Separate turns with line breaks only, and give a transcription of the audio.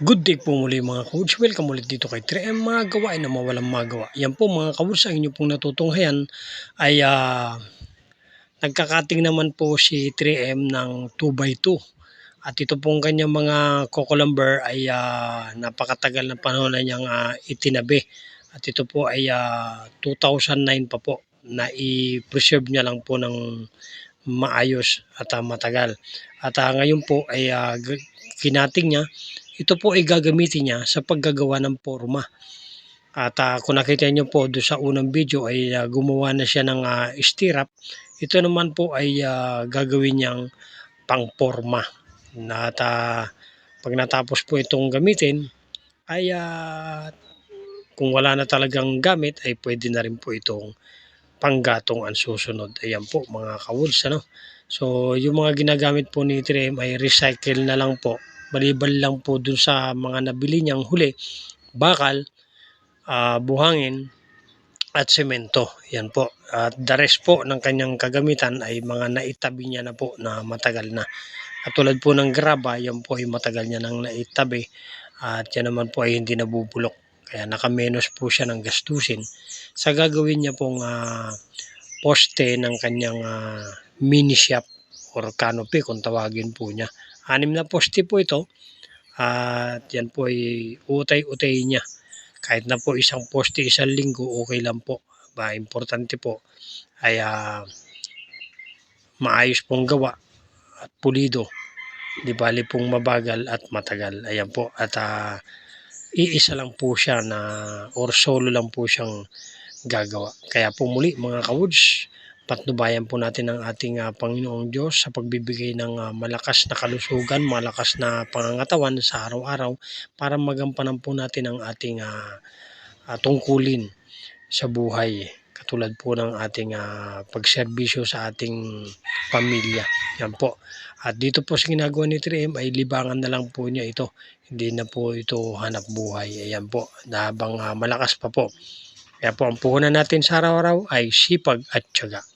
Good day po muli mga ka-woods, welcome ulit dito kay 3M mga gawain na mawalang magawa. Yan po mga ka-woods, ang inyo pong natutunghayan ay nagkakating naman po si 3M ng 2x2. At ito pong kanyang mga cucumber ay napakatagal na panahon na niyang itinabi. At ito po ay 2009 pa po na i-preserve niya lang po ng maayos at matagal. At ngayon po ay kinating niya. Ito po ay gagamitin niya sa paggagawa ng porma. At kung nakita niyo po doon sa unang video ay gumawa na siya ng stirrup. Ito naman po ay gagawin niyang pangporma. At pag natapos po itong gamitin ay kung wala na talagang gamit ay pwede na rin po itong panggatong ang susunod. Ayan po mga ka-woods, ano? So yung mga ginagamit po ni 3M ay recycle na lang po. Balibal lang po dun sa mga nabili niyang huli, bakal, buhangin, at semento. Yan po. At the rest po ng kanyang kagamitan ay mga naitabi niya na po na matagal na. At tulad po ng graba, yan po ay matagal niya nang naitabi. At yan naman po ay hindi nabubulok. Kaya nakamenos po siya ng gastusin sa gagawin niya pong poste ng kanyang mini shop or canopy kung tawagin po niya. 6 na poste po ito at yan po ay utay-utay niya. Kahit na po isang poste isang linggo, okay lang po. Importante po ay maayos pong gawa at pulido. Di bali pong mabagal at matagal. Ayan po. At iisa lang po siya na or solo lang po siyang gagawa. Kaya po muli mga ka-woods, patnubayan po natin ang ating Panginoong Diyos sa pagbibigay ng malakas na kalusugan, malakas na pangangatawan sa araw-araw para magampanan po natin ang ating tungkulin sa buhay. Katulad po ng ating pagserbisyo sa ating pamilya. Yan po. At dito po sa ginagawa ni 3M ay libangan na lang po niya ito. Hindi na po ito hanap buhay. Ayan po. Habang malakas pa po. Kaya po ang puhunan natin sa araw-araw ay sipag at tiyaga.